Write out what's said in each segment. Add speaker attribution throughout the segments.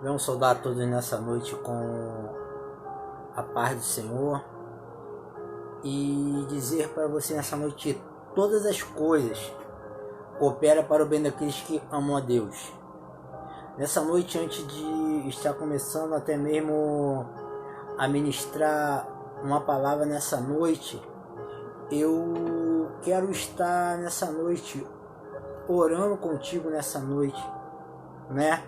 Speaker 1: Vamos saudar todos nessa noite com a paz do Senhor e dizer para você nessa noite que todas as coisas cooperam para o bem daqueles que amam a Deus. Nessa noite, antes de estar começando até mesmo a ministrar uma palavra nessa noite, eu quero estar nessa noite orando contigo nessa noite, né?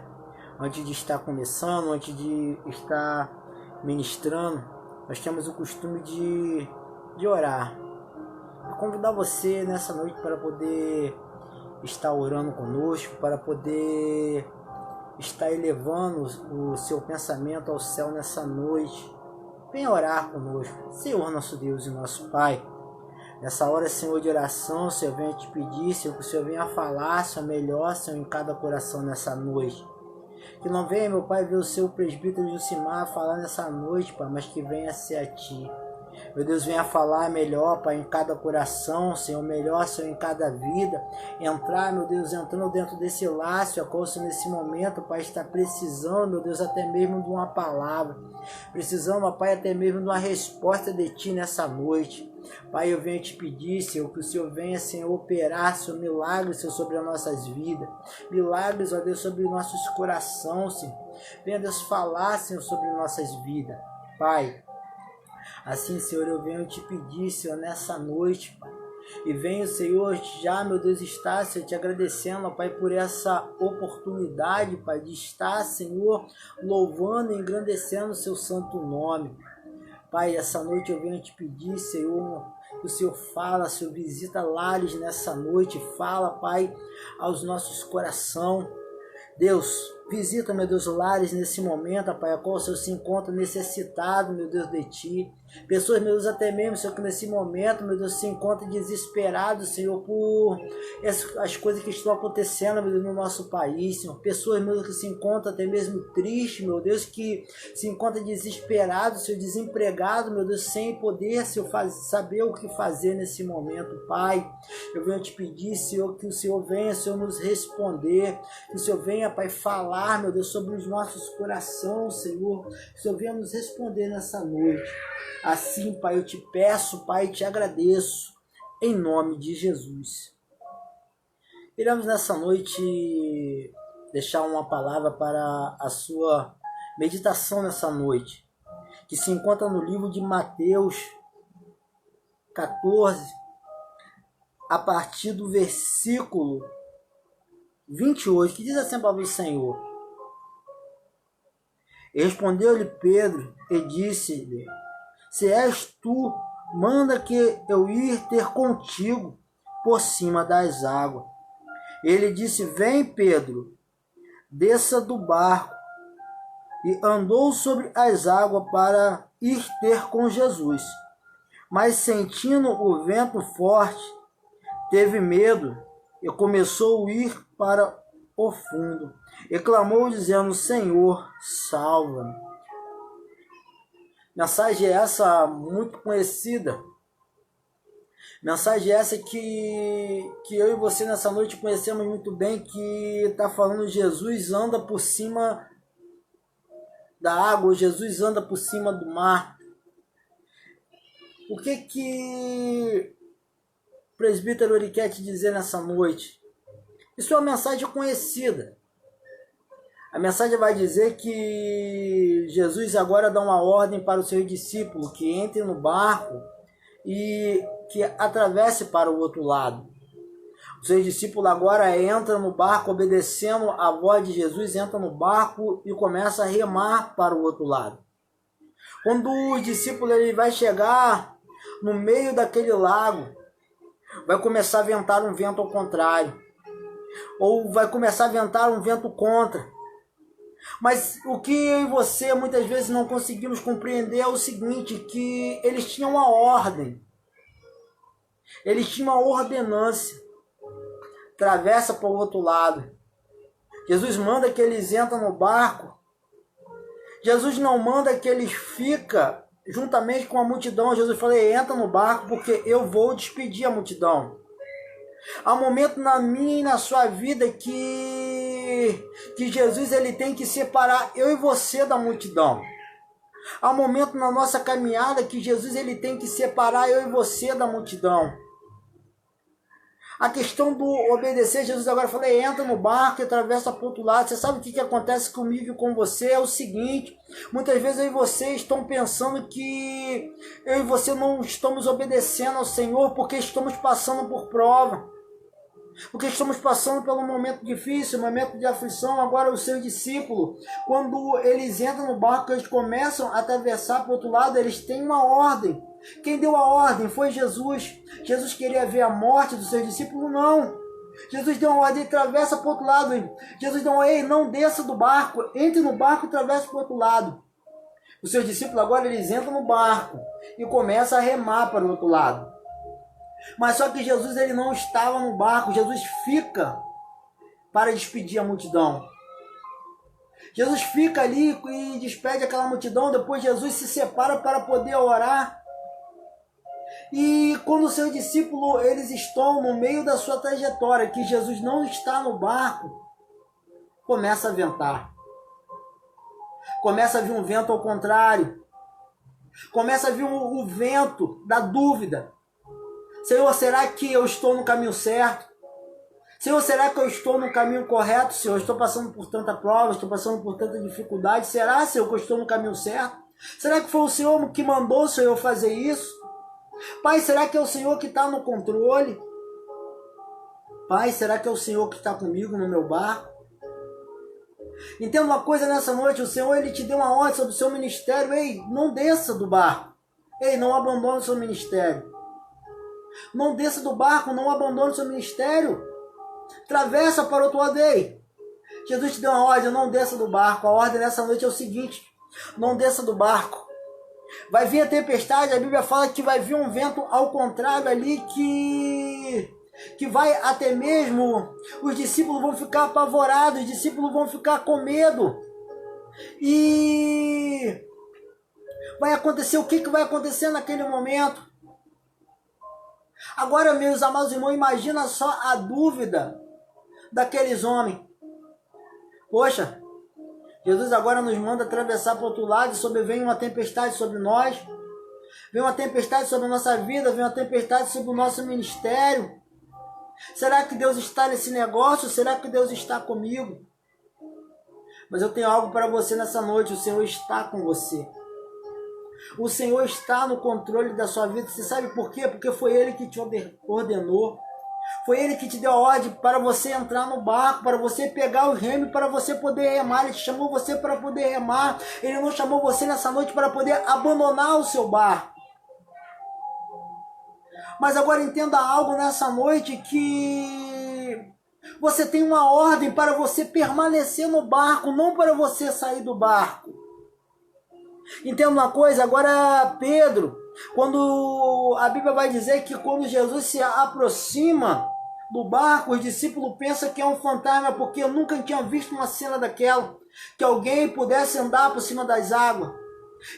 Speaker 1: Antes de estar começando, antes de estar ministrando, nós temos o costume de orar. Eu convidar você nessa noite para poder estar orando conosco, para poder estar elevando o seu pensamento ao céu nessa noite. Venha orar conosco. Senhor nosso Deus e nosso Pai, nessa hora, Senhor, de oração, Senhor, venha te pedir, Senhor, que o Senhor venha falar, Senhor, melhor, Senhor, em cada coração nessa noite. Que não venha, meu Pai, ver o seu presbítero Jusimar falar nessa noite, Pai, mas que venha ser a Ti. Meu Deus, venha falar melhor, Pai, em cada coração, Senhor, melhor, Senhor, em cada vida. Entrar, meu Deus, entrando dentro desse laço, a qual, Senhor, nesse momento, Pai, está precisando, meu Deus, até mesmo de uma palavra. Precisando, Pai, até mesmo de uma resposta de Ti nessa noite. Pai, eu venho te pedir, Senhor, que o Senhor venha, Senhor, operar, Senhor, milagres, Senhor, sobre as nossas vidas. Milagres, ó Deus, sobre nossos corações, Senhor. Venha, Deus, falar, Senhor, sobre nossas vidas. Pai, assim, Senhor, eu venho te pedir, Senhor, nessa noite, Pai. E venho, Senhor, já, meu Deus, estar, Senhor, te agradecendo, Pai, por essa oportunidade, Pai, de estar, Senhor, louvando e engrandecendo o seu santo nome. Pai, essa noite eu venho te pedir, Senhor, que o Senhor fala, Senhor, visita lares nessa noite, fala, Pai, aos nossos corações. Deus, visita, meu Deus, lares nesse momento, Pai, a qual o Senhor se encontra necessitado, meu Deus, de Ti. Pessoas, meu Deus, até mesmo, Senhor, que nesse momento, meu Deus, se encontram desesperados, Senhor, por as coisas que estão acontecendo, meu Deus, no nosso país, Senhor. Pessoas, meu Deus, que se encontram até mesmo tristes, meu Deus, que se encontram desesperados, Senhor, desempregados, meu Deus, sem poder, Senhor, saber o que fazer nesse momento, Pai. Eu venho te pedir, Senhor, que o Senhor venha, Senhor, nos responder, que o Senhor venha, Pai, falar, meu Deus, sobre os nossos corações, Senhor, que o Senhor venha nos responder nessa noite. Assim, Pai, eu te peço, Pai, te agradeço, em nome de Jesus. Iremos nessa noite deixar uma palavra para a sua meditação nessa noite, que se encontra no livro de Mateus 14, a partir do versículo 28, que diz assim a palavra do Senhor. E respondeu-lhe Pedro e disse-lhe: Se és tu, manda que eu ir ter contigo por cima das águas. Ele disse: Vem, Pedro, desça do barco. E andou sobre as águas para ir ter com Jesus. Mas sentindo o vento forte, teve medo e começou a ir para o fundo. E clamou dizendo: Senhor, salva-me. Mensagem essa muito conhecida. Mensagem essa que eu e você nessa noite conhecemos muito bem, que está falando Jesus anda por cima da água, Jesus anda por cima do mar. O que o presbítero ele quer te dizer nessa noite? Isso é uma mensagem conhecida. A mensagem vai dizer que Jesus agora dá uma ordem para o seu discípulo que entre no barco e que atravesse para o outro lado. O seu discípulo agora entra no barco, obedecendo a voz de Jesus, entra no barco e começa a remar para o outro lado. Quando o discípulo ele vai chegar no meio daquele lago, vai começar a ventar um vento ao contrário, ou vai começar a ventar um vento contra. Mas o que eu e você muitas vezes não conseguimos compreender é o seguinte, que eles tinham uma ordem, eles tinham uma ordenança, atravessa para o outro lado. Jesus manda que eles entrem no barco, Jesus não manda que eles fiquem juntamente com a multidão. Jesus falou: entra no barco porque eu vou despedir a multidão. Há um momento na minha e na sua vida que Jesus ele tem que separar eu e você da multidão. Há um momento na nossa caminhada que Jesus ele tem que separar eu e você da multidão. A questão do obedecer, Jesus agora falou, entra no barco e atravessa para o outro lado. Você sabe o que acontece comigo e com você? É o seguinte, muitas vezes eu e você estão pensando que eu e você não estamos obedecendo ao Senhor porque estamos passando por prova. Porque estamos passando por um momento difícil, um momento de aflição. Agora os seus discípulos, quando eles entram no barco, eles começam a atravessar para o outro lado, eles têm uma ordem. Quem deu a ordem foi Jesus. Jesus queria ver a morte dos seus discípulos? Não. Jesus deu uma ordem, atravessa para o outro lado. Jesus deu uma ordem, não desça do barco, entre no barco e atravessa para o outro lado. Os seus discípulos agora eles entram no barco e começam a remar para o outro lado. Mas só que Jesus ele não estava no barco, Jesus fica para despedir a multidão. Jesus fica ali e despede aquela multidão, depois Jesus se separa para poder orar. E quando os seus discípulos eles estão no meio da sua trajetória, que Jesus não está no barco, começa a ventar. Começa a vir um vento ao contrário. Começa a vir o vento da dúvida. Senhor, será que eu estou no caminho certo? Senhor, será que eu estou no caminho correto? Senhor, estou passando por tanta prova, estou passando por tanta dificuldade. Será, Senhor, que eu estou no caminho certo? Será que foi o Senhor que mandou, Senhor, fazer isso? Pai, será que é o Senhor que está no controle? Pai, será que é o Senhor que está comigo no meu barco? Entenda uma coisa nessa noite, o Senhor ele te deu uma ordem sobre o seu ministério. Ei, não desça do barco. Ei, não abandone o seu ministério. Não desça do barco, não abandone o seu ministério. Atravessa para o outro lado. Ei, Jesus te deu uma ordem, não desça do barco. A ordem nessa noite é o seguinte, não desça do barco. Vai vir a tempestade, a Bíblia fala que vai vir um vento ao contrário ali que vai até mesmo, os discípulos vão ficar apavorados, os discípulos vão ficar com medo. E vai acontecer, o que vai acontecer naquele momento? Agora, meus amados irmãos, imagina só a dúvida daqueles homens. Poxa, Jesus agora nos manda atravessar para o outro lado e vem uma tempestade sobre nós. Vem uma tempestade sobre a nossa vida, vem uma tempestade sobre o nosso ministério. Será que Deus está nesse negócio? Será que Deus está comigo? Mas eu tenho algo para você nessa noite, o Senhor está com você. O Senhor está no controle da sua vida. Você sabe por quê? Porque foi Ele que te ordenou. Foi Ele que te deu a ordem para você entrar no barco, para você pegar o remo, para você poder remar. Ele chamou você para poder remar. Ele não chamou você nessa noite para poder abandonar o seu barco. Mas agora entenda algo nessa noite, que você tem uma ordem para você permanecer no barco, não para você sair do barco. Entenda uma coisa, agora Pedro, quando a Bíblia vai dizer que quando Jesus se aproxima do barco, os discípulos pensam que é um fantasma, porque nunca tinham visto uma cena daquela, que alguém pudesse andar por cima das águas.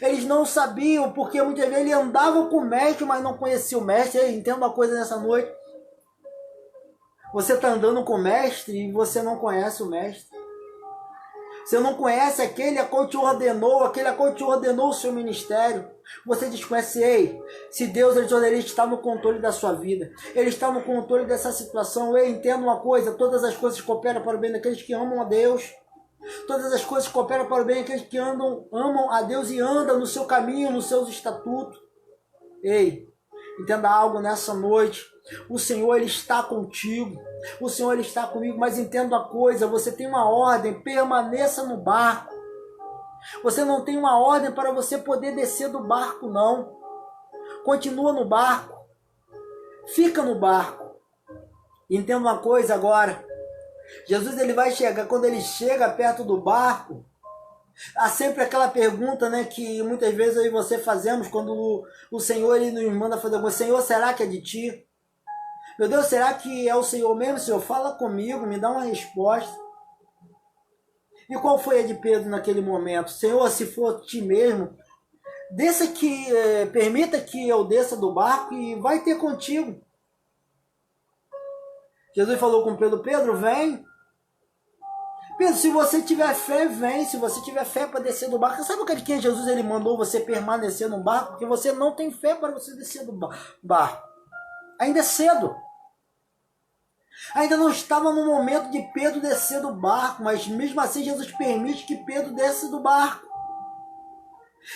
Speaker 1: Eles não sabiam, porque muitas vezes ele andava com o mestre, mas não conhecia o mestre. Entenda uma coisa nessa noite, você está andando com o mestre e você não conhece o mestre. Você não conhece aquele a qual te ordenou, aquele a qual te ordenou o seu ministério. Você desconhece. Ei, se Deus ele está no controle da sua vida, Ele está no controle dessa situação. Ei, entenda uma coisa, todas as coisas cooperam para o bem daqueles que amam a Deus. Todas as coisas cooperam para o bem daqueles que amam a Deus e andam no seu caminho, nos seus estatutos. Ei, entenda algo nessa noite. O Senhor ele está contigo. O Senhor ele está comigo, mas entenda uma coisa, você tem uma ordem, permaneça no barco. Você não tem uma ordem para você poder descer do barco, não. Continua no barco. Fica no barco. Entenda uma coisa agora. Jesus ele vai chegar, quando ele chega perto do barco, há sempre aquela pergunta, né, que muitas vezes eu e você fazemos quando o Senhor ele nos manda fazer alguma coisa. Senhor, será que é de ti? Meu Deus, será que é o Senhor mesmo? Senhor, fala comigo, me dá uma resposta. E qual foi a de Pedro naquele momento? Senhor, se for ti mesmo, permita que eu desça do barco e vai ter contigo. Jesus falou com Pedro, Pedro, vem. Pedro, se você tiver fé, vem. Se você tiver fé para descer do barco. Sabe o que Jesus ele mandou você permanecer no barco? Porque você não tem fé para você descer do barco. Ainda é cedo. Ainda não estava no momento de Pedro descer do barco, mas mesmo assim Jesus permite que Pedro desça do barco.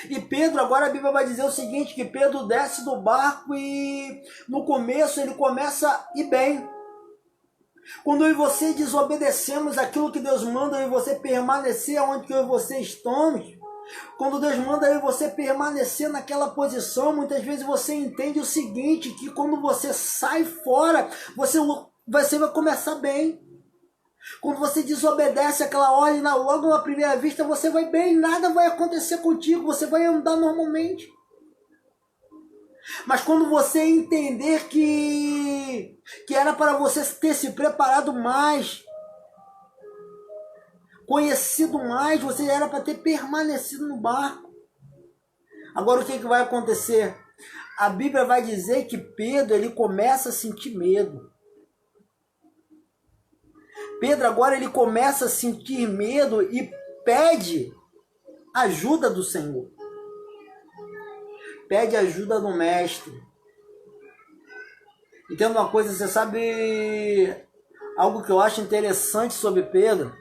Speaker 1: E Pedro, agora a Bíblia vai dizer o seguinte, que Pedro desce do barco e no começo ele começa a ir bem. Quando eu e você desobedecemos aquilo que Deus manda, eu e você permanecer onde eu e você estamos, quando Deus manda eu e você permanecer naquela posição, muitas vezes você entende o seguinte, que quando você sai fora, você vai começar bem. Quando você desobedece aquela ordem, logo na primeira vista, você vai bem, nada vai acontecer contigo, você vai andar normalmente. Mas quando você entender que era para você ter se preparado mais, conhecido mais, você era para ter permanecido no barco. Agora o que vai acontecer? A Bíblia vai dizer que Pedro ele começa a sentir medo. Pedro agora ele começa a sentir medo e pede ajuda do Senhor. Pede ajuda do mestre. Entenda uma coisa, você sabe, algo que eu acho interessante sobre Pedro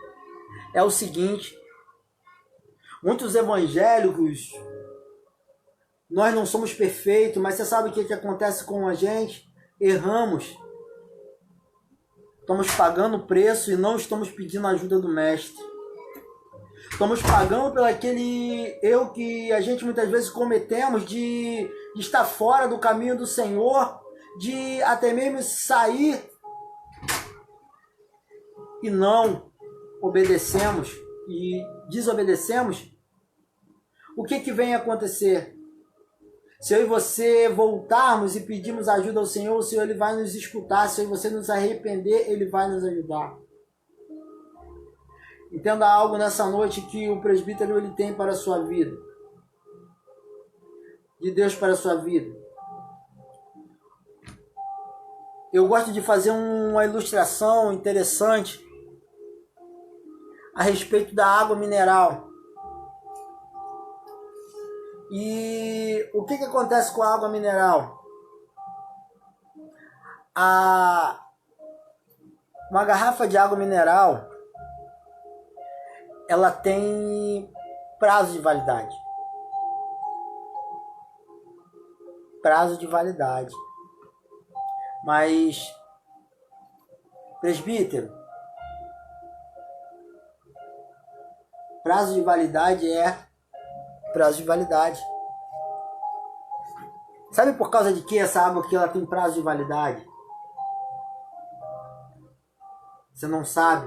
Speaker 1: é o seguinte: muitos evangélicos, nós não somos perfeitos, mas você sabe o que acontece com a gente? Erramos. Estamos pagando o preço e não estamos pedindo ajuda do mestre. Estamos pagando pelo aquele erro que a gente muitas vezes cometemos de estar fora do caminho do Senhor, de até mesmo sair e não obedecemos e desobedecemos. O que vem acontecer? Se eu e você voltarmos e pedirmos ajuda ao Senhor, o Senhor ele vai nos escutar. Se eu e você nos arrepender, ele vai nos ajudar. Entenda algo nessa noite que o presbítero ele tem para a sua vida. De Deus para a sua vida. Eu gosto de fazer uma ilustração interessante a respeito da água mineral. E o que acontece com a água mineral? Uma garrafa de água mineral, ela tem prazo de validade. Prazo de validade. Mas, presbítero, prazo de validade é prazo de validade. Sabe por causa de que essa água aqui ela tem prazo de validade? Você não sabe?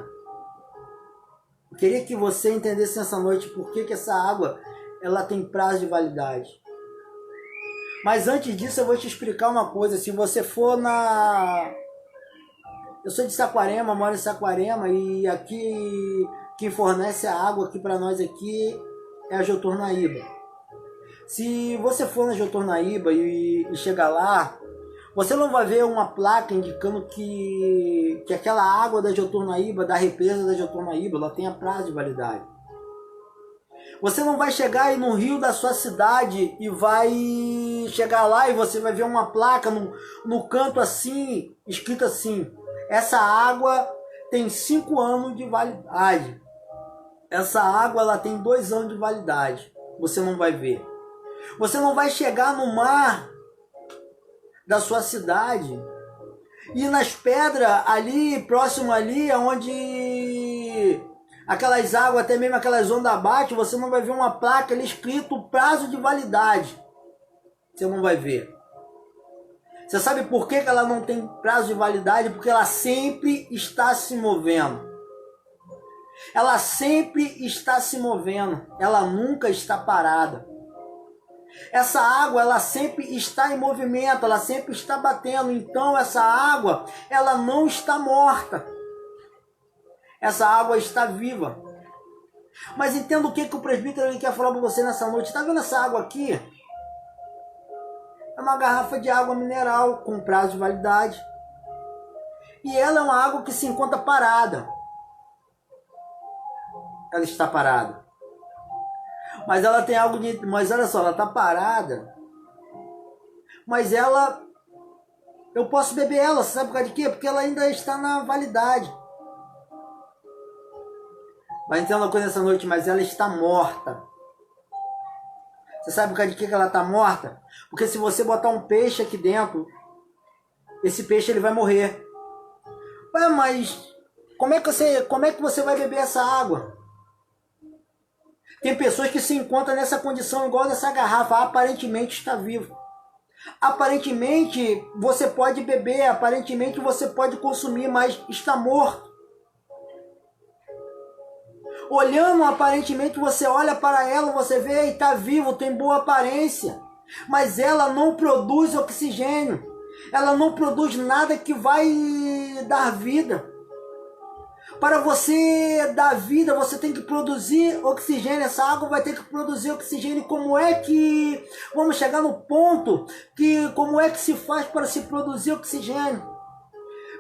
Speaker 1: Eu queria que você entendesse nessa noite por que essa água ela tem prazo de validade. Mas antes disso eu vou te explicar uma coisa. Se você for Eu sou de Saquarema, moro em Saquarema e aqui quem fornece a água aqui para nós aqui é a Jotornaíba. Se você for na Jotornaíba e chegar lá, você não vai ver uma placa indicando que aquela água da Jotornaíba, da represa da Jotornaíba, ela tem a prazo de validade. Você não vai chegar aí no rio da sua cidade e vai chegar lá e você vai ver uma placa no canto assim, escrito assim: essa água tem 5 anos de validade. Essa água ela tem 2 anos de validade. Você não vai ver. Você não vai chegar no mar da sua cidade e nas pedras ali, próximo ali, onde aquelas águas, até mesmo aquelas ondas batem, você não vai ver uma placa ali escrito prazo de validade. Você não vai ver. Você sabe por que ela não tem prazo de validade? Porque ela sempre está se movendo. Ela sempre está se movendo. Ela nunca está parada. Essa água, ela sempre está em movimento, ela sempre está batendo. Então, essa água, ela não está morta. Essa água está viva. Mas entenda o que o presbítero ele quer falar para você nessa noite. Está vendo essa água aqui? É uma garrafa de água mineral com prazo de validade. E ela é uma água que se encontra parada. Ela está parada. Mas ela tem algo de... Mas olha só, ela está parada. Mas ela... Eu posso beber ela, sabe por causa de quê? Porque ela ainda está na validade. Vai entender uma coisa nessa noite, mas ela está morta. Você sabe por causa de que ela está morta? Porque se você botar um peixe aqui dentro, esse peixe ele vai morrer. Ué, mas como é que você vai beber essa água? Tem pessoas que se encontram nessa condição igual dessa garrafa, aparentemente está vivo. Aparentemente você pode beber, aparentemente você pode consumir, mas está morto. Olhando, aparentemente você olha para ela, você vê e está vivo, tem boa aparência. Mas ela não produz oxigênio. Ela não produz nada que vai dar vida. Para você dar vida, você tem que produzir oxigênio. Essa água vai ter que produzir oxigênio. Como é que... Vamos chegar no ponto que... Como é que se faz para se produzir oxigênio?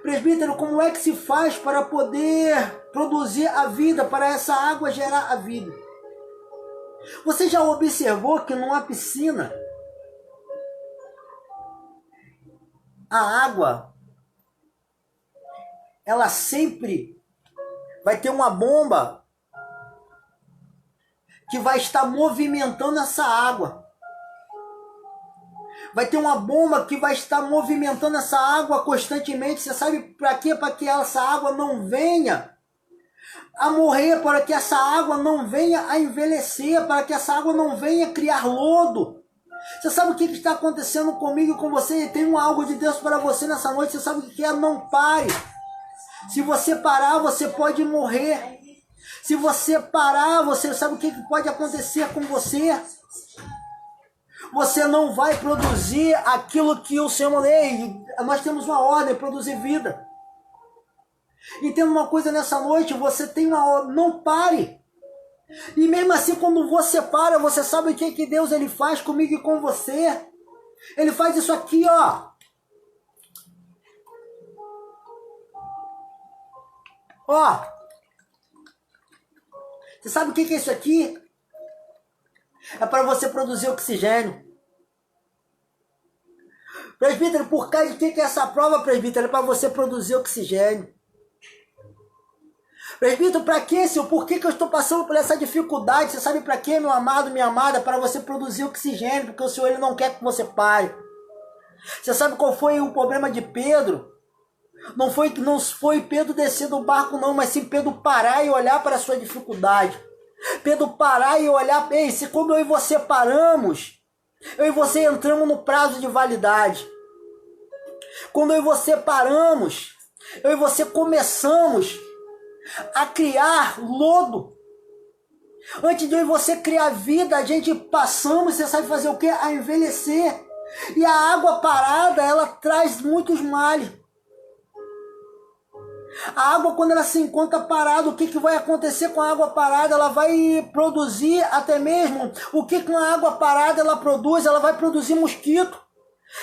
Speaker 1: Presbítero, como é que se faz para poder produzir a vida, para essa água gerar a vida? Você já observou que numa piscina, a água, ela sempre vai ter uma bomba que vai estar movimentando essa água. Vai ter uma bomba que vai estar movimentando essa água constantemente. Você sabe para quê? Para que essa água não venha a morrer, para que essa água não venha a envelhecer, para que essa água não venha criar lodo. Você sabe o que está acontecendo comigo e com você? Tem algo de Deus para você nessa noite. Você sabe o que é? Não pare. Se você parar, você pode morrer. Se você parar, você sabe o que pode acontecer com você? Você não vai produzir aquilo que o Senhor lê. Nós temos uma ordem, produzir vida. Entenda uma coisa nessa noite, você tem uma ordem, não pare. E mesmo assim, quando você para, você sabe o que Deus ele faz comigo e com você? Ele faz isso aqui, ó. Ó. Você sabe o que é isso aqui? É para você produzir oxigênio. Presbítero, por causa de que é essa prova, presbítero? É para você produzir oxigênio. Presbítero, para que, Senhor? Por que eu estou passando por essa dificuldade? Você sabe para que, meu amado, minha amada? Para você produzir oxigênio, porque o Senhor ele não quer que você pare. Você sabe qual foi o problema de Pedro? Não foi Pedro descer do barco não, mas sim Pedro parar e olhar para a sua dificuldade. Pedro parar e olhar, ei, se quando eu e você paramos, eu e você entramos no prazo de validade. Quando eu e você paramos, eu e você começamos a criar lodo. Antes de eu e você criar vida, a gente passamos, você sabe fazer o quê? A envelhecer. E a água parada, ela traz muitos males. A água, quando ela se encontra parada, o que vai acontecer com a água parada? Ela vai produzir até mesmo o que com a água parada ela produz? Ela vai produzir mosquito.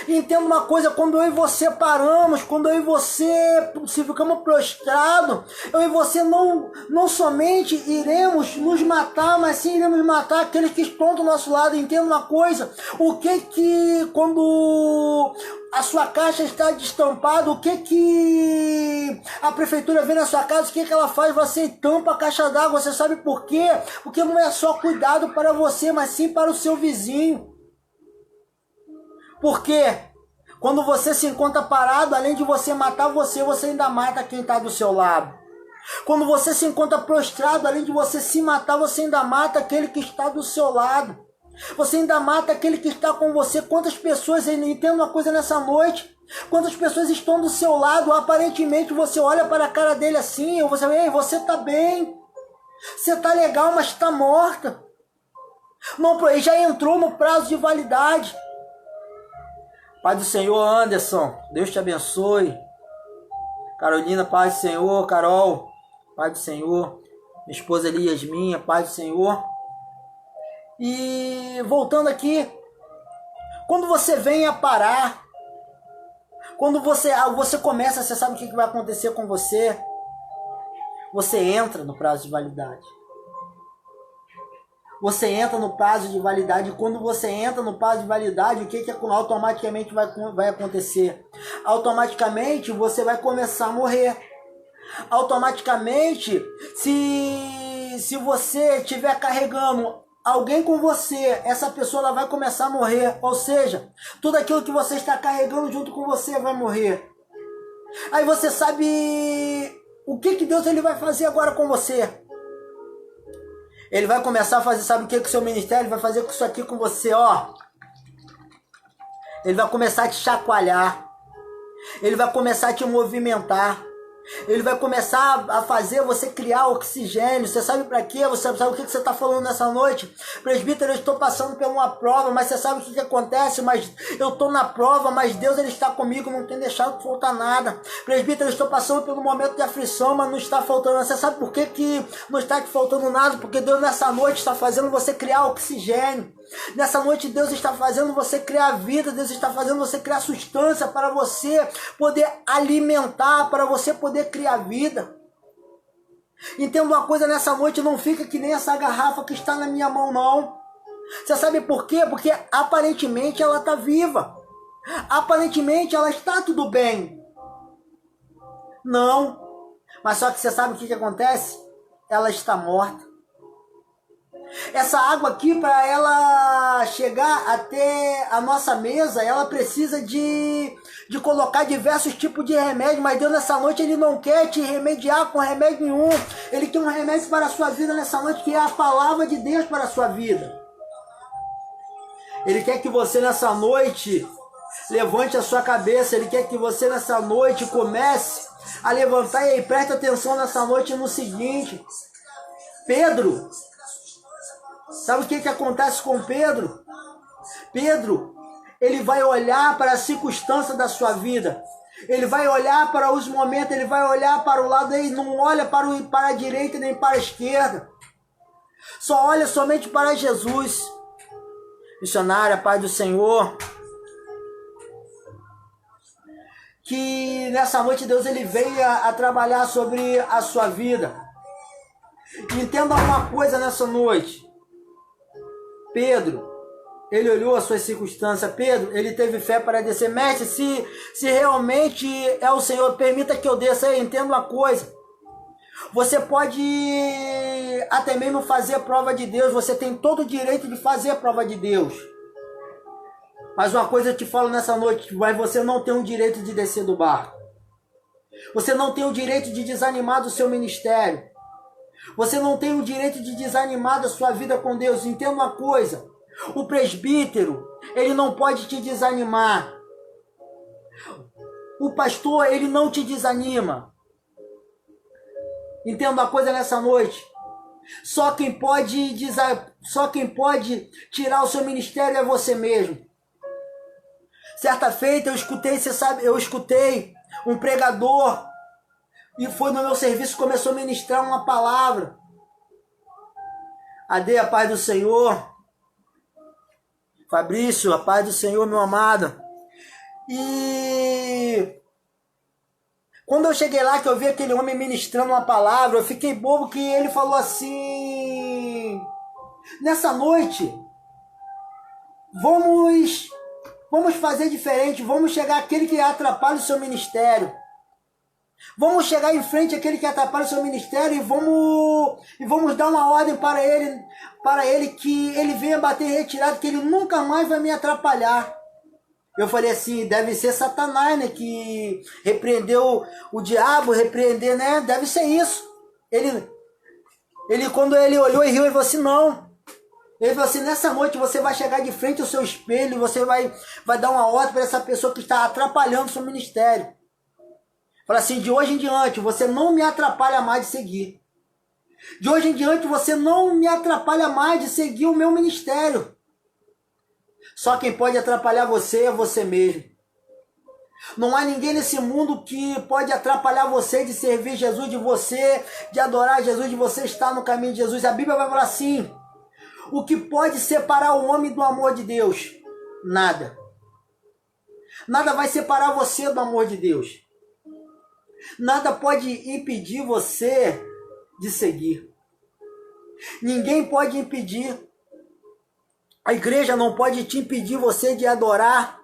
Speaker 1: E entenda uma coisa, quando eu e você paramos, quando eu e você se ficamos prostrados, eu e você não somente iremos nos matar, mas sim iremos matar aqueles que estão do nosso lado. Entenda uma coisa, o que quando a sua caixa está destampada, o que a prefeitura vem na sua casa, o que ela faz? Você tampa a caixa d'água. Você sabe por quê? Porque não é só cuidado para você, mas sim para o seu vizinho. Porque quando você se encontra parado, além de você matar você ainda mata quem está do seu lado. Quando você se encontra prostrado, além de você se matar, você ainda mata aquele que está do seu lado. Você ainda mata aquele que está com você. Quantas pessoas, entendo uma coisa nessa noite, quantas pessoas estão do seu lado, aparentemente você olha para a cara dele assim, ou ei, você está bem, você está legal, mas está morta. Não, já entrou no prazo de validade. Pai do Senhor, Anderson, Deus te abençoe. Carolina, Pai do Senhor. Carol, Pai do Senhor. Minha esposa ali, Yasminha, Pai do Senhor. E voltando aqui, quando você vem a parar, Quando você começa, você sabe o que vai acontecer com você? Você entra no prazo de validade. Você entra no prazo de validade. E quando você entra no prazo de validade, o que automaticamente vai acontecer? Automaticamente você vai começar a morrer. Automaticamente, se você estiver carregando alguém com você, essa pessoa ela vai começar a morrer. Ou seja, tudo aquilo que você está carregando junto com você vai morrer. Aí você sabe o que Deus ele vai fazer agora com você. Ele vai começar a fazer, sabe o que o seu ministério vai fazer com isso aqui com você, ó. Ele vai começar a te chacoalhar. Ele vai começar a te movimentar. Ele vai começar a fazer você criar oxigênio. Você sabe para quê? Você sabe o que você está falando nessa noite? Presbítero, eu estou passando por uma prova, mas você sabe o que acontece? Mas eu estou na prova, mas Deus ele está comigo, não tem deixado faltar nada. Presbítero, eu estou passando por um momento de aflição, mas não está faltando. Você sabe por que não está te faltando nada? Porque Deus nessa noite está fazendo você criar oxigênio. Nessa noite Deus está fazendo você criar vida, Deus está fazendo você criar substância para você poder alimentar, para você poder criar vida. Entenda uma coisa nessa noite, não fica que nem essa garrafa que está na minha mão não. Você sabe por quê? Porque aparentemente ela está viva. Aparentemente ela está tudo bem. Não. Mas só que você sabe o que acontece? Ela está morta. Essa água aqui, para ela chegar até a nossa mesa, ela precisa de colocar diversos tipos de remédio, mas Deus nessa noite ele não quer te remediar com remédio nenhum. Ele tem um remédio para a sua vida nessa noite, que é a palavra de Deus para a sua vida. Ele quer que você nessa noite levante a sua cabeça, ele quer que você nessa noite comece a levantar, e aí preste atenção nessa noite no seguinte: Pedro, sabe o que acontece com Pedro? Pedro, ele vai olhar para a circunstância da sua vida. Ele vai olhar para os momentos, ele vai olhar para o lado, ele não olha para a direita nem para a esquerda. Só olha somente para Jesus. Missionária, Pai do Senhor, que nessa noite Deus ele venha a trabalhar sobre a sua vida. Entenda uma coisa nessa noite. Pedro, ele olhou as suas circunstâncias. Pedro, ele teve fé para descer. Mestre, se realmente é o Senhor, permita que eu desça. Aí, entenda uma coisa. Você pode até mesmo fazer a prova de Deus. Você tem todo o direito de fazer a prova de Deus. Mas uma coisa eu te falo nessa noite, mas você não tem o direito de descer do barco. Você não tem o direito de desanimar do seu ministério. Você não tem o direito de desanimar da sua vida com Deus. Entenda uma coisa. O presbítero, ele não pode te desanimar. O pastor, ele não te desanima. Entenda uma coisa nessa noite. Só quem pode tirar o seu ministério é você mesmo. Certa feita eu escutei um pregador, e foi no meu serviço, começou a ministrar uma palavra. Ade, a paz do Senhor. Fabrício, a paz do Senhor, meu amado. E quando eu cheguei lá, que eu vi aquele homem ministrando uma palavra, eu fiquei bobo, que ele falou assim: nessa noite, vamos fazer diferente, vamos chegar àquele que atrapalha o seu ministério. Vamos chegar em frente àquele que atrapalha o seu ministério e vamos dar uma ordem para ele que ele venha bater em retirada, que ele nunca mais vai me atrapalhar. Eu falei assim, deve ser Satanás, né, que repreendeu o diabo, repreender, né, deve ser isso. Ele quando ele olhou e riu, ele falou assim, não. Ele falou assim, nessa noite você vai chegar de frente ao seu espelho e você vai dar uma ordem para essa pessoa que está atrapalhando o seu ministério. Fala assim, de hoje em diante, você não me atrapalha mais de seguir. De hoje em diante, você não me atrapalha mais de seguir o meu ministério. Só quem pode atrapalhar você é você mesmo. Não há ninguém nesse mundo que pode atrapalhar você de servir Jesus, de adorar Jesus, de você estar no caminho de Jesus. A Bíblia vai falar assim, o que pode separar o homem do amor de Deus? Nada. Nada vai separar você do amor de Deus. Nada pode impedir você de seguir. Ninguém pode impedir. A igreja não pode te impedir você de adorar.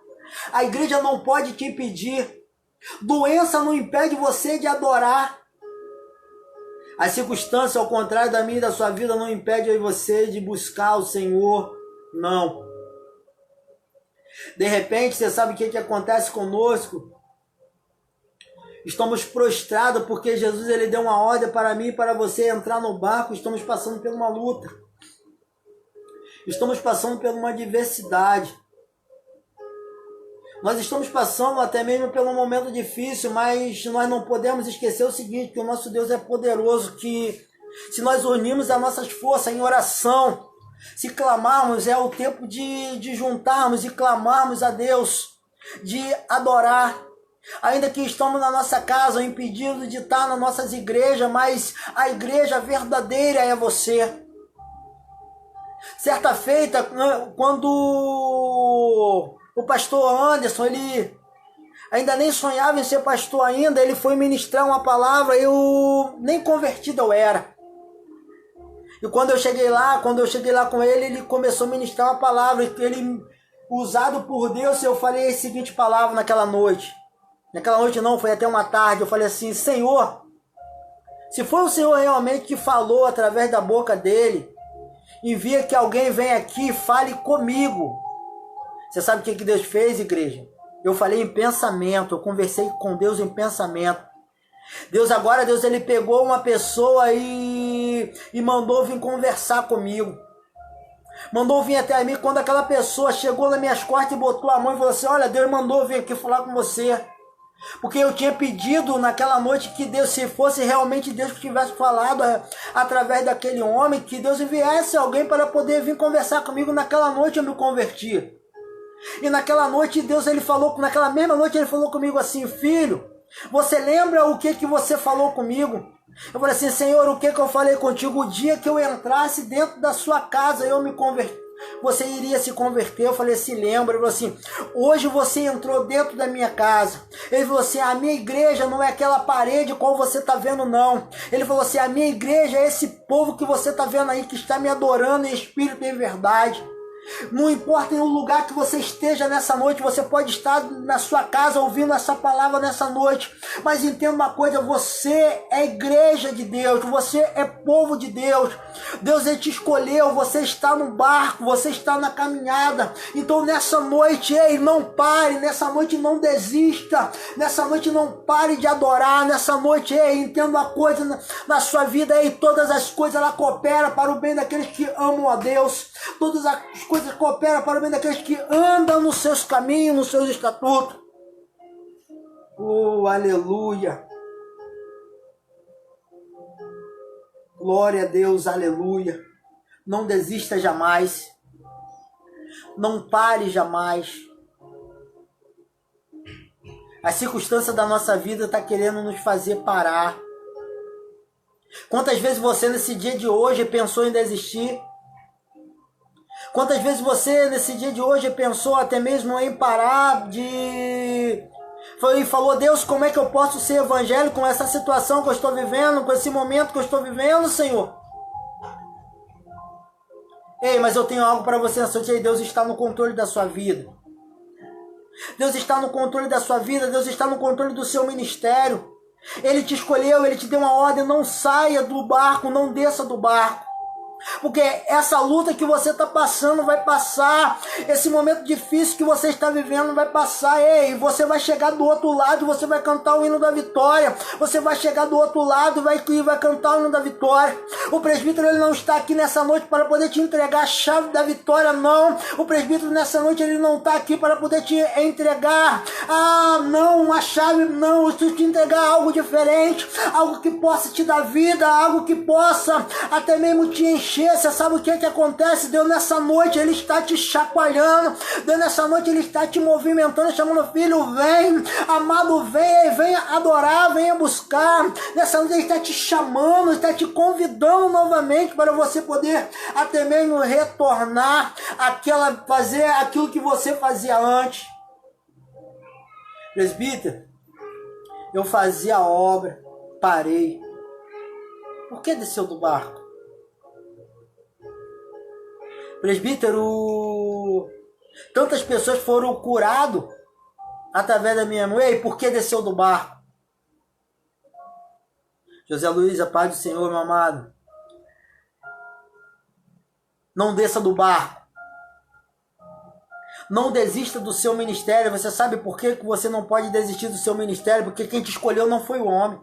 Speaker 1: A igreja não pode te impedir. Doença não impede você de adorar. As circunstâncias, ao contrário da minha e da sua vida, não impedem você de buscar o Senhor. Não. De repente, você sabe o que acontece conosco? Estamos prostrados porque Jesus ele deu uma ordem para mim e para você entrar no barco. Estamos passando por uma luta. Estamos passando por uma adversidade. Nós estamos passando até mesmo por um momento difícil, mas nós não podemos esquecer o seguinte, que o nosso Deus é poderoso, que se nós unirmos as nossas forças em oração, se clamarmos, é o tempo de juntarmos e clamarmos a Deus, de adorar. Ainda que estamos na nossa casa, impedidos de estar nas nossas igrejas, mas a igreja verdadeira é você. Certa feita, quando o pastor Anderson, ele ainda nem sonhava em ser pastor ainda, ele foi ministrar uma palavra, eu nem convertido eu era. E quando eu cheguei lá com ele, ele começou a ministrar uma palavra, ele, usado por Deus, eu falei a seguinte palavra naquela noite. Naquela noite não, foi até uma tarde, eu falei assim, Senhor, se foi o Senhor realmente que falou através da boca dele, envia que alguém venha aqui e fale comigo. Você sabe o que Deus fez, igreja? Eu falei em pensamento, eu conversei com Deus em pensamento. Deus ele pegou uma pessoa e mandou vir conversar comigo. Mandou vir até mim. Quando aquela pessoa chegou nas minhas costas e botou a mão e falou assim, olha, Deus mandou vir aqui falar com você. Porque eu tinha pedido naquela noite que Deus, se fosse realmente Deus que tivesse falado através daquele homem, que Deus enviasse alguém para poder vir conversar comigo. Naquela noite eu me converti. E naquela noite Deus, naquela mesma noite ele falou comigo assim, filho, você lembra o que você falou comigo? Eu falei assim, Senhor, o que eu falei contigo? O dia que eu entrasse dentro da sua casa, eu me converti. Você iria se converter? Eu falei assim, lembra? Ele falou assim, hoje você entrou dentro da minha casa. Ele falou assim, a minha igreja não é aquela parede qual você está vendo, não. Ele falou assim, a minha igreja é esse povo que você está vendo aí, que está me adorando em espírito e em verdade. Não importa o lugar que você esteja nessa noite, você pode estar na sua casa ouvindo essa palavra nessa noite, mas entenda uma coisa, você é igreja de Deus, você é povo de Deus. Deus ele te escolheu, você está no barco, você está na caminhada. Então nessa noite, ei, não pare, nessa noite não desista, nessa noite não pare de adorar, nessa noite, ei, entenda uma coisa na sua vida, ei, todas as coisas ela coopera para o bem daqueles que amam a Deus, todas as coisas cooperam para o bem daqueles que andam nos seus caminhos, nos seus estatutos. Oh, aleluia. Glória a Deus, aleluia. Não desista jamais. Não pare jamais. A circunstância da nossa vida está querendo nos fazer parar. Quantas vezes você nesse dia de hoje pensou em desistir? Quantas vezes você nesse dia de hoje pensou até mesmo em parar e falou, Deus, como é que eu posso ser evangélico com essa situação que eu estou vivendo, com esse momento que eu estou vivendo, Senhor? Ei, mas eu tenho algo para você nessa noite. Deus está no controle da sua vida. Deus está no controle da sua vida, Deus está no controle do seu ministério. Ele te escolheu, ele te deu uma ordem, não saia do barco, não desça do barco. Porque essa luta que você está passando vai passar. Esse momento difícil que você está vivendo vai passar. Ei, você vai chegar do outro lado e você vai cantar o hino da vitória. Você vai chegar do outro lado e vai cantar o hino da vitória. O presbítero ele não está aqui nessa noite para poder te entregar a chave da vitória, não. O presbítero nessa noite ele não está aqui para poder te entregar não, a chave não. Se te entregar algo diferente, algo que possa te dar vida, algo que possa até mesmo te encher. Você sabe o que acontece? Deus nessa noite ele está te chacoalhando. Deus nessa noite ele está te movimentando, chamando, filho, vem, amado, venha adorar, venha buscar. Nessa noite ele está te chamando, está te convidando novamente para você poder até mesmo retornar fazer aquilo que você fazia antes. Presbítero, eu fazia a obra, parei. Por que desceu do barco? Presbítero, tantas pessoas foram curadas através da minha mão. Ei, por que desceu do barco? José Luiz, a paz do Senhor, meu amado. Não desça do barco. Não desista do seu ministério. Você sabe por que você não pode desistir do seu ministério? Porque quem te escolheu não foi o homem.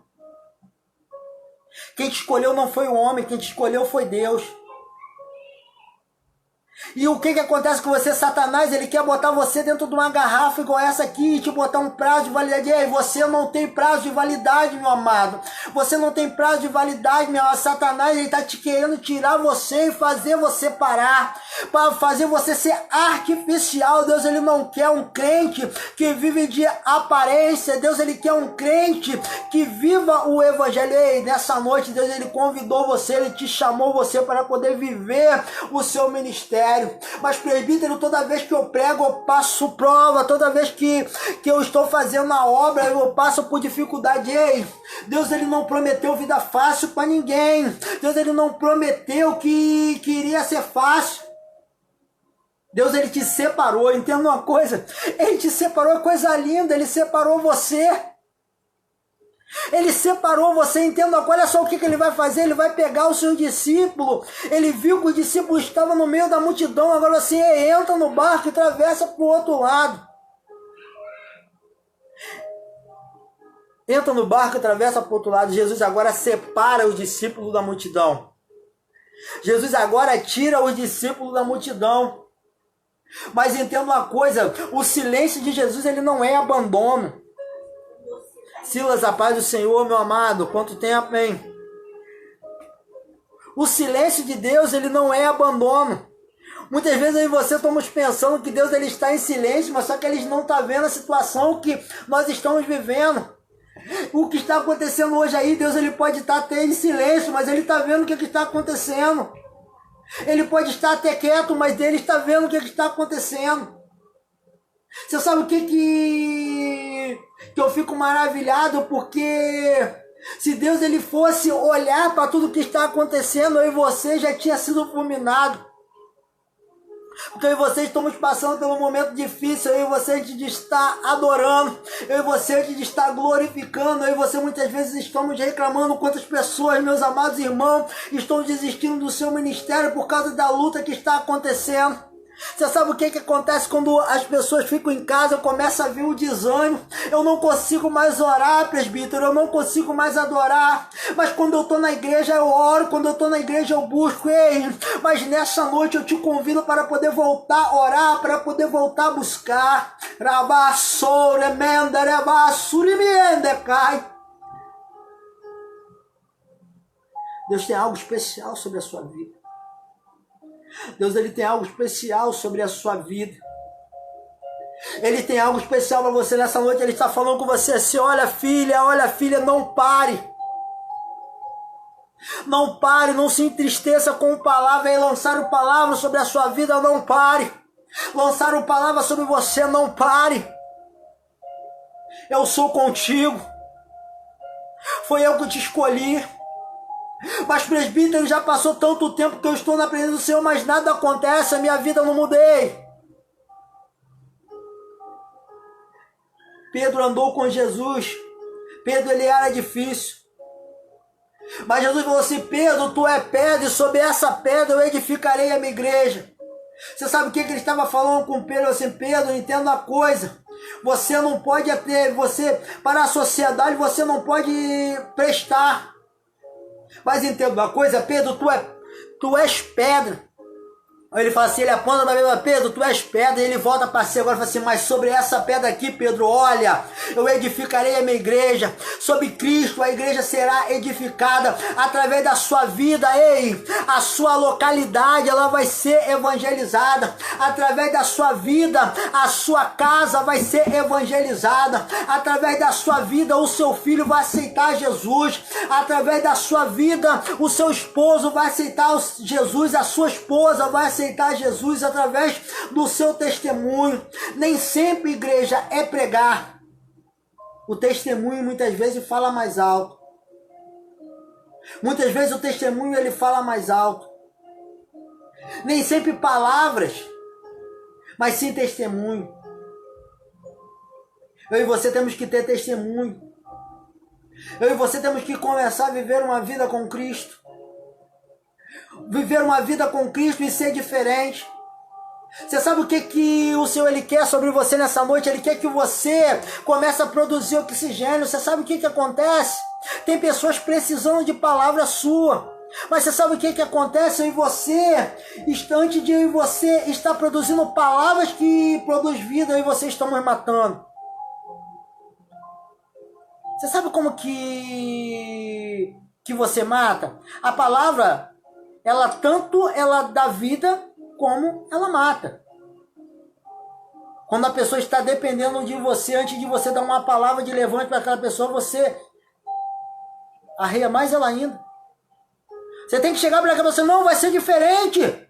Speaker 1: Quem te escolheu não foi o homem. Quem te escolheu foi Deus. E o que acontece com você? Satanás, ele quer botar você dentro de uma garrafa igual essa aqui e te botar um prazo de validade. Ei, você não tem prazo de validade, meu amado. Você não tem prazo de validade, meu amado. Satanás, ele está te querendo tirar você e fazer você parar. Para fazer você ser artificial. Deus, ele não quer um crente que vive de aparência. Deus, ele quer um crente que viva o evangelho. Ei, nessa noite, Deus, ele convidou você, ele te chamou você para poder viver o seu ministério. Mas, presbítero, toda vez que eu prego, eu passo prova. Toda vez que eu estou fazendo a obra, eu passo por dificuldade. Ei, Deus, ele não prometeu vida fácil para ninguém. Deus, ele não prometeu que iria ser fácil. Deus, ele te separou. Entenda uma coisa, ele te separou, é coisa linda. Ele separou você. Ele separou você, entenda, olha só o que ele vai fazer. Ele vai pegar o seu discípulo. Ele viu que o discípulo estava no meio da multidão. Agora assim, entra no barco e atravessa para o outro lado. Entra no barco e atravessa para o outro lado. Jesus agora separa os discípulos da multidão. Jesus agora tira os discípulos da multidão. Mas entenda uma coisa, o silêncio de Jesus, ele não é abandono. Silas, a paz do Senhor, meu amado. Quanto tempo, hein? O silêncio de Deus, ele não é abandono. Muitas vezes eu e você estamos pensando que Deus, ele está em silêncio, mas só que ele não está vendo a situação que nós estamos vivendo. O que está acontecendo hoje aí, Deus, ele pode estar até em silêncio, mas ele está vendo o que está acontecendo. Ele pode estar até quieto, mas ele está vendo o que está acontecendo. Você sabe o que eu fico maravilhado? Porque se Deus, ele fosse olhar para tudo que está acontecendo, eu e você já tinha sido fulminado. Porque eu e você estamos passando por um momento difícil. Eu e você, antes de estar adorando, eu e você, antes de estar glorificando, eu e você muitas vezes estamos reclamando quantas pessoas, meus amados irmãos, estão desistindo do seu ministério por causa da luta que está acontecendo. Você sabe o que acontece quando as pessoas ficam em casa? Começa a vir o desânimo. Eu não consigo mais orar, presbítero. Eu não consigo mais adorar. Mas quando eu estou na igreja, eu oro. Quando eu estou na igreja, eu busco. Ei, mas nessa noite eu te convido para poder voltar a orar, para poder voltar a buscar. Deus tem algo especial sobre a sua vida. Deus, ele tem algo especial sobre a sua vida. Ele tem algo especial para você nessa noite. Ele está falando com você assim: olha filha, não pare. Não pare, não se entristeça com palavra. E lançar palavra sobre a sua vida, não pare. Lançar palavra sobre você, não pare. Eu sou contigo. Foi eu que te escolhi. Mas, presbítero, já passou tanto tempo que eu estou na presença do Senhor, mas nada acontece, a minha vida não mudei. Pedro andou com Jesus. Pedro, ele era difícil. Mas Jesus falou assim: Pedro, tu é pedra, e sobre essa pedra eu edificarei a minha igreja. Você sabe o que ele estava falando com Pedro? Assim: Pedro, entenda uma coisa. Você não pode ter, para a sociedade, você não pode prestar. Mas entenda uma coisa, Pedro, tu és pedra. Aí ele fala assim, ele aponta para Pedro, tu és pedra, e ele volta para si agora e fala assim: mas sobre essa pedra aqui, Pedro, olha, eu edificarei a minha igreja. Sobre Cristo, a igreja será edificada através da sua vida. Ei, a sua localidade, ela vai ser evangelizada. Através da sua vida, a sua casa vai ser evangelizada. Através da sua vida, o seu filho vai aceitar Jesus. Através da sua vida, o seu esposo vai aceitar Jesus, a sua esposa vai aceitar Jesus através do seu testemunho. Nem sempre, igreja, é pregar. o testemunho muitas vezes fala mais alto. Muitas vezes o testemunho ele fala mais alto. Nem sempre palavras, mas sim testemunho. Eu e você temos que ter testemunho. Eu e você temos que começar a viver uma vida com Cristo. Viver uma vida com Cristo e ser diferente. Você sabe o que o Senhor ele quer sobre você nessa noite? Ele quer que você comece a produzir oxigênio. Você sabe o que acontece? Tem pessoas precisando de palavra sua. Mas você sabe o que acontece? Eu e você, antes de eu e você estar produzindo palavras que produz vida, eu e você estamos matando. Você sabe como que você mata? A palavra, tanto ela dá vida, como ela mata. Quando a pessoa está dependendo de você, antes de você dar uma palavra de levante para aquela pessoa, você arreia mais ela ainda. Você tem que chegar para aquela pessoa, não, vai ser diferente.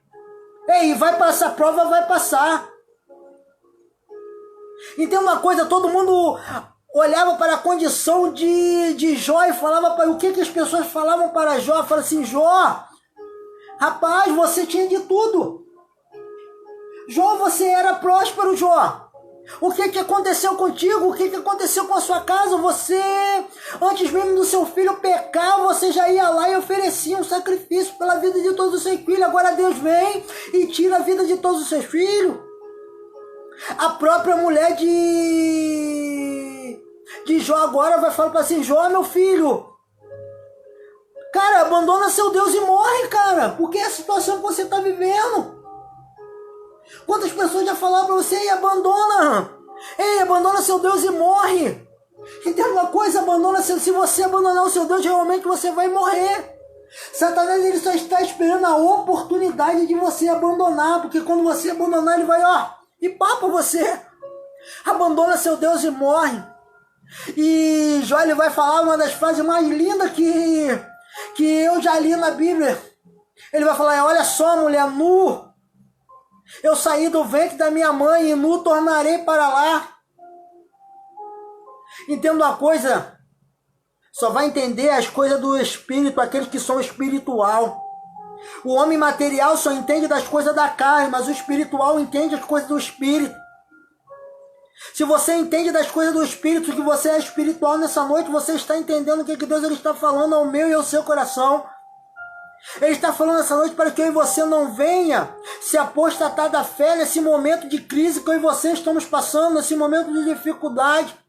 Speaker 1: Ei, vai passar, a prova vai passar. Entenda uma coisa, todo mundo olhava para a condição de Jó e falava para o que as pessoas falavam para Jó. Falavam assim, Jó, rapaz, você tinha de tudo. Jó, você era próspero, Jó. O que aconteceu contigo? O que aconteceu com a sua casa? Você, antes mesmo do seu filho pecar, você já ia lá e oferecia um sacrifício pela vida de todos os seus filhos. Agora Deus vem e tira a vida de todos os seus filhos. A própria mulher de Jó agora vai falar para assim, Jó, meu filho, cara, abandona seu Deus e morre, cara, porque é a situação que você está vivendo. Quantas pessoas já falaram para você, ei, abandona seu Deus e morre. Entenda uma coisa, se você abandonar o seu Deus, realmente você vai morrer. Satanás ele só está esperando a oportunidade de você abandonar, porque quando você abandonar, ele vai, e papa você. Abandona seu Deus e morre. E Jó ele vai falar uma das frases mais lindas que eu já li na Bíblia. Ele vai falar, olha só, mulher, nu eu saí do ventre da minha mãe e nu tornarei para lá. Entenda uma coisa, só vai entender as coisas do Espírito aqueles que são espiritual. O homem material só entende das coisas da carne, mas o espiritual entende as coisas do Espírito. Se você entende das coisas do Espírito, que você é espiritual nessa noite, você está entendendo o que Deus ele está falando ao meu e ao seu coração. Ele está falando essa noite para que eu e você não venha se apostatar da fé nesse momento de crise que eu e você estamos passando, nesse momento de dificuldade.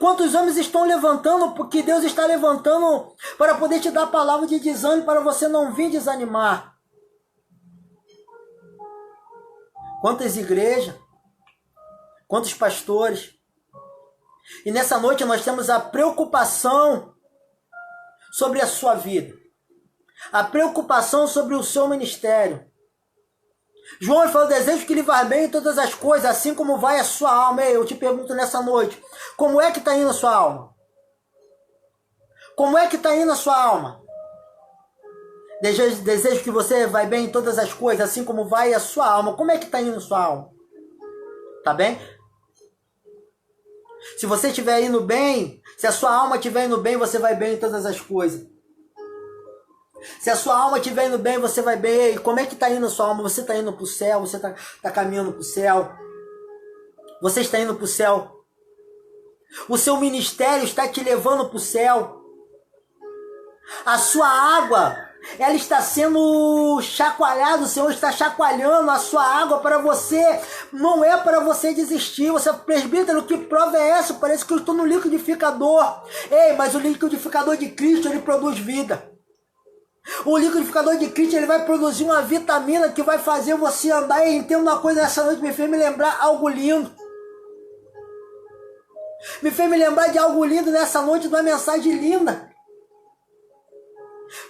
Speaker 1: Quantos homens estão levantando, porque Deus está levantando para poder te dar a palavra de desânimo, para você não vir desanimar. Quantas igrejas, quantos pastores. E nessa noite nós temos a preocupação sobre a sua vida. A preocupação sobre o seu ministério. João falou, desejo que lhe vá bem em todas as coisas, assim como vai a sua alma. Eu te pergunto nessa noite, como é que está indo a sua alma? Como é que está indo a sua alma? Desejo que você vá bem em todas as coisas, assim como vai a sua alma. Como é que está indo a sua alma? Tá bem? Se você estiver indo bem, se a sua alma estiver indo bem, você vai bem em todas as coisas. Se a sua alma estiver indo bem, você vai bem. E como é que está indo a sua alma? Você está indo para o céu? Você está caminhando para o céu? Você está indo para o céu? O seu ministério está te levando para o céu? A sua água, ela está sendo chacoalhada. O Senhor está chacoalhando a sua água para você. Não é para você desistir. Você, presbítero, que prova é essa? Parece que eu estou no liquidificador. Ei, mas o liquidificador de Cristo, ele produz vida. O liquidificador de Cristo, ele vai produzir uma vitamina que vai fazer você andar. E entendo uma coisa nessa noite, me fez me lembrar algo lindo. Me fez me lembrar de algo lindo nessa noite, de uma mensagem linda.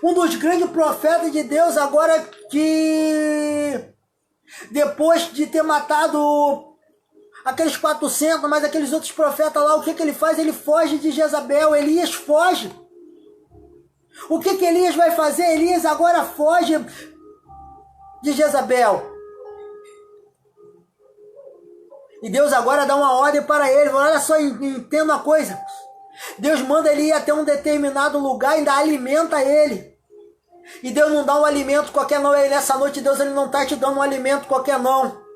Speaker 1: Um dos grandes profetas de Deus, agora que depois de ter matado aqueles 400, mas aqueles outros profetas lá, o que ele faz? Ele foge de Jezabel. Elias foge. O que Elias vai fazer? Elias agora foge de Jezabel. E Deus agora dá uma ordem para ele. Olha só, entenda uma coisa. Deus manda ele ir até um determinado lugar e ainda alimenta ele. E Deus não dá um alimento qualquer não. E nessa noite Deus ele não está te dando um alimento qualquer não.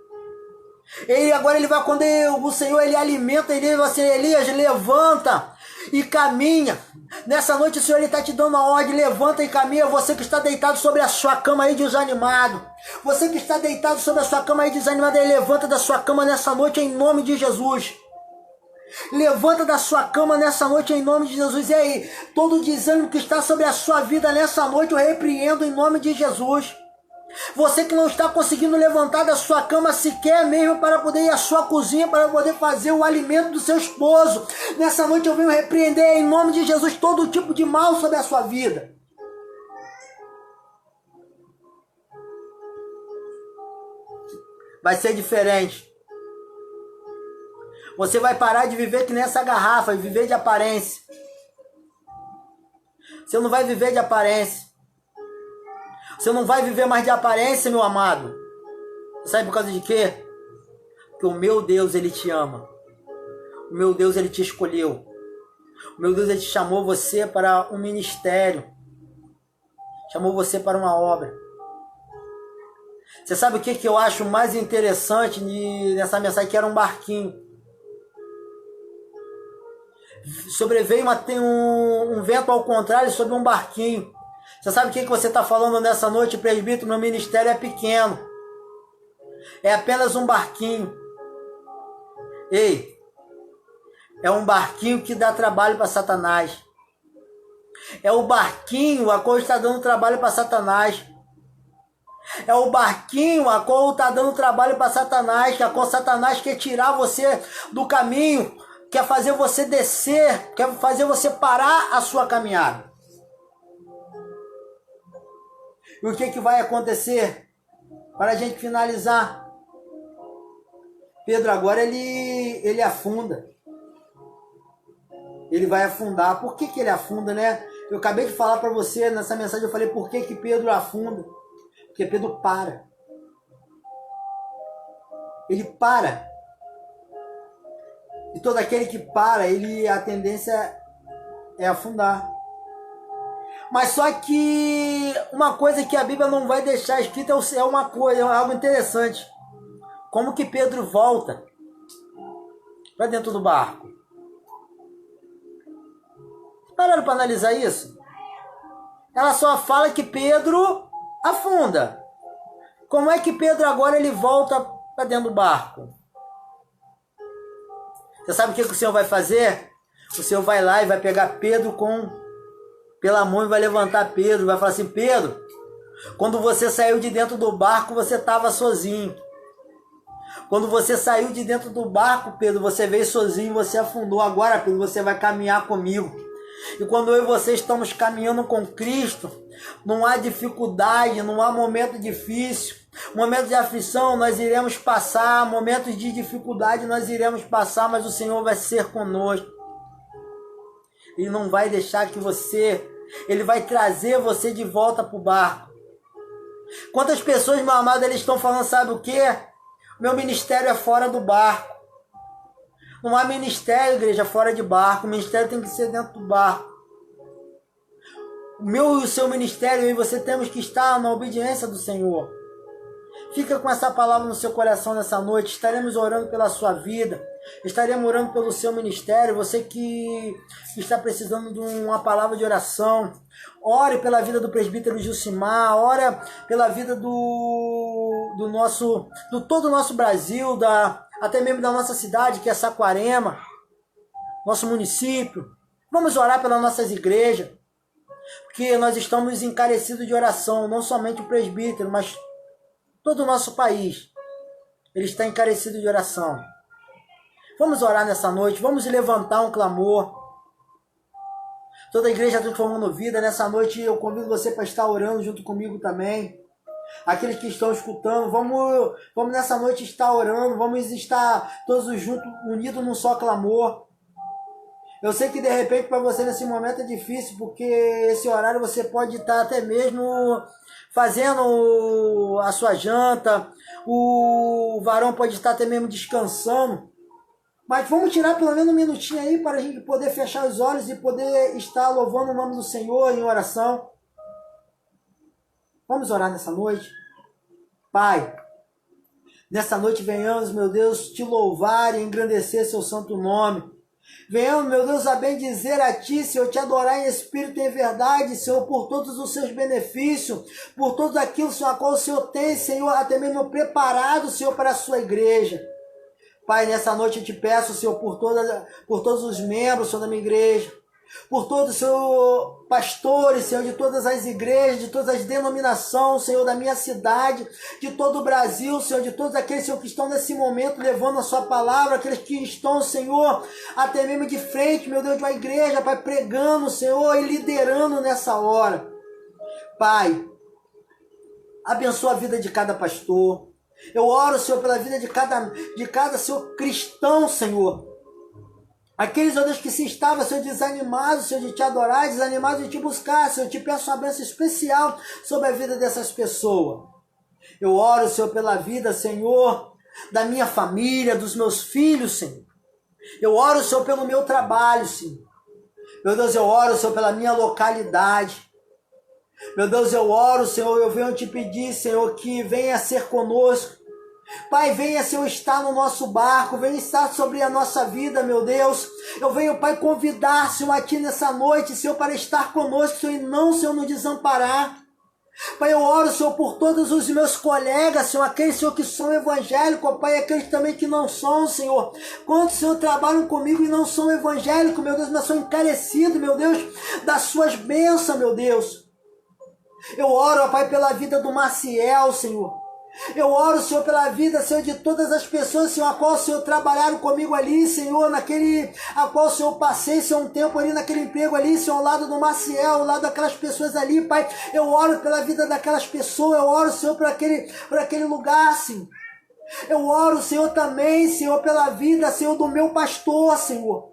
Speaker 1: Agora ele vai, quando o Senhor ele alimenta, ele vai assim, Elias, levanta e caminha. Nessa noite o Senhor está te dando a ordem, levanta e caminha. Você que está deitado sobre a sua cama aí desanimado. Você que está deitado sobre a sua cama aí desanimado, ele levanta da sua cama nessa noite em nome de Jesus. Levanta da sua cama nessa noite em nome de Jesus. E aí, todo desânimo que está sobre a sua vida nessa noite, eu repreendo em nome de Jesus. Você que não está conseguindo levantar da sua cama sequer mesmo para poder ir à sua cozinha, para poder fazer o alimento do seu esposo. Nessa noite eu venho repreender em nome de Jesus todo tipo de mal sobre a sua vida. Vai ser diferente. Você vai parar de viver que nem essa garrafa, viver de aparência. Você não vai viver de aparência. Você não vai viver mais de aparência, meu amado. Sabe por causa de quê? Porque o meu Deus, ele te ama. O meu Deus, ele te escolheu. O meu Deus, ele te chamou você para um ministério. Chamou você para uma obra. Você sabe o que eu acho mais interessante nessa mensagem? Que era um barquinho. Sobreveio um vento ao contrário sobre um barquinho. Você sabe o que você está falando nessa noite, presbítero? Meu ministério é pequeno. É apenas um barquinho. Ei, é um barquinho que dá trabalho para Satanás. É o barquinho a qual está dando trabalho para Satanás. É o barquinho a qual está dando trabalho para Satanás. A qual Satanás quer tirar você do caminho. Quer fazer você descer. Quer fazer você parar a sua caminhada. E o que vai acontecer? Para a gente finalizar. Pedro agora ele afunda. Ele vai afundar. Por que ele afunda, né? Eu acabei de falar para você, nessa mensagem eu falei por que Pedro afunda. Porque Pedro para. Ele para. E todo aquele que para, a tendência é afundar. Mas só que uma coisa que a Bíblia não vai deixar escrita é uma coisa, é algo interessante. Como que Pedro volta para dentro do barco? Pararam para analisar isso? Ela só fala que Pedro afunda. Como é que Pedro agora ele volta para dentro do barco? Você sabe o que o Senhor vai fazer? O Senhor vai lá e vai pegar Pedro pela mão e vai levantar Pedro. Vai falar assim, Pedro, quando você saiu de dentro do barco, você estava sozinho. Quando você saiu de dentro do barco, Pedro, você veio sozinho, você afundou. Agora, Pedro, você vai caminhar comigo. E quando eu e você estamos caminhando com Cristo, não há dificuldade, não há momento difícil. Momentos de aflição nós iremos passar, momentos de dificuldade nós iremos passar, mas o Senhor vai ser conosco. Ele não vai deixar que Ele vai trazer você de volta para o barco. Quantas pessoas, meu amado, eles estão falando, sabe o quê? Meu ministério é fora do barco. Não há ministério, igreja, fora de barco. O ministério tem que ser dentro do barco. O meu e o seu ministério, eu e você temos que estar na obediência do Senhor. Fica com essa palavra no seu coração nessa noite. Estaremos orando pela sua vida. Estaremos orando pelo seu ministério. Você que está precisando de uma palavra de oração, ore pela vida do presbítero Gilcimar, ore pela vida do todo o nosso Brasil, até mesmo da nossa cidade, que é Saquarema, nosso município. Vamos orar pelas nossas igrejas, porque nós estamos encarecidos de oração, não somente o presbítero, mas todo o nosso país. Ele está encarecido de oração. Vamos orar nessa noite, vamos levantar um clamor. Toda a igreja transformando vida, nessa noite eu convido você para estar orando junto comigo também. Aqueles que estão escutando, vamos nessa noite estar orando, vamos estar todos juntos, unidos num só clamor. Eu sei que de repente para você nesse momento é difícil, porque esse horário você pode estar até mesmo fazendo a sua janta, o varão pode estar até mesmo descansando. Mas vamos tirar pelo menos um minutinho aí para a gente poder fechar os olhos e poder estar louvando o nome do Senhor em oração. Vamos orar nessa noite? Pai, nessa noite venhamos, meu Deus, te louvar e engrandecer seu santo nome. Venhamos, meu Deus, a bendizer a Ti, Senhor, te adorar em espírito e em verdade, Senhor, por todos os seus benefícios, por tudo aquilo, Senhor, a qual o Senhor tem, Senhor, até mesmo preparado, Senhor, para a sua igreja. Pai, nessa noite eu te peço, Senhor, por todos os membros, Senhor, da minha igreja, por todos, Senhor, pastores, Senhor, de todas as igrejas, de todas as denominações, Senhor, da minha cidade, de todo o Brasil, Senhor, de todos aqueles, Senhor, que estão nesse momento levando a sua palavra, aqueles que estão, Senhor, até mesmo de frente, meu Deus, de uma igreja, Pai, pregando, Senhor, e liderando nessa hora. Pai, abençoa a vida de cada pastor. Eu oro, Senhor, pela vida de cada Senhor, cristão, Senhor. Aqueles, ó Deus, que se estavam, Senhor, desanimados, Senhor, de te adorar, desanimados de te buscar, Senhor, eu te peço uma bênção especial sobre a vida dessas pessoas. Eu oro, Senhor, pela vida, Senhor, da minha família, dos meus filhos, Senhor. Eu oro, Senhor, pelo meu trabalho, Senhor. Meu Deus, eu oro, Senhor, pela minha localidade. Meu Deus, eu oro, Senhor, eu venho te pedir, Senhor, que venha ser conosco. Pai, venha, Senhor, estar no nosso barco, venha estar sobre a nossa vida, meu Deus. Eu venho, Pai, convidar, Senhor, aqui nessa noite, Senhor, para estar conosco, Senhor, e não, Senhor, nos desamparar. Pai, eu oro, Senhor, por todos os meus colegas, Senhor, aqueles, Senhor, que são evangélicos, Pai, aqueles também que não são, Senhor. Quantos, Senhor, trabalham comigo e não são evangélicos, meu Deus, mas são encarecidos, meu Deus, das suas bênçãos, meu Deus. Eu oro, Pai, pela vida do Maciel, Senhor. Eu oro, Senhor, pela vida, Senhor, de todas as pessoas, Senhor, a qual, Senhor, trabalharam comigo ali, Senhor, a qual, Senhor, passei, Senhor, um tempo ali naquele emprego ali, Senhor, ao lado do Maciel, ao lado daquelas pessoas ali, Pai. Eu oro pela vida daquelas pessoas, eu oro, Senhor, por aquele lugar, Senhor. Eu oro, Senhor, também, Senhor, pela vida, Senhor, do meu pastor, Senhor.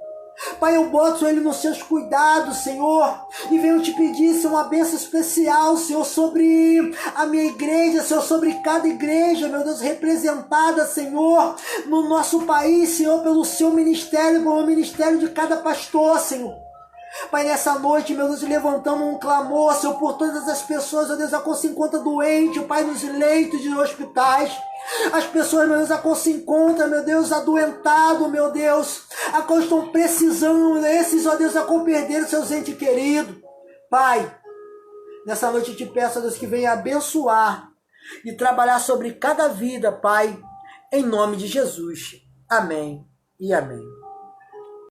Speaker 1: Pai, eu boto ele nos seus cuidados, Senhor, e venho te pedir, Senhor, uma bênção especial, Senhor, sobre a minha igreja, Senhor, sobre cada igreja, meu Deus, representada, Senhor, no nosso país, Senhor, pelo seu ministério, pelo ministério de cada pastor, Senhor. Pai, nessa noite, meu Deus, levantamos um clamor, Senhor, por todas as pessoas, ó Deus, a qual se encontra doente, Pai, nos leitos de hospitais. As pessoas, meu Deus, a qual se encontram, meu Deus, adoentado, meu Deus, a qual estão precisando, esses, ó Deus, a qual perderam seus entes queridos. Pai, nessa noite eu te peço, ó Deus, que venha abençoar e trabalhar sobre cada vida, Pai, em nome de Jesus. Amém e amém.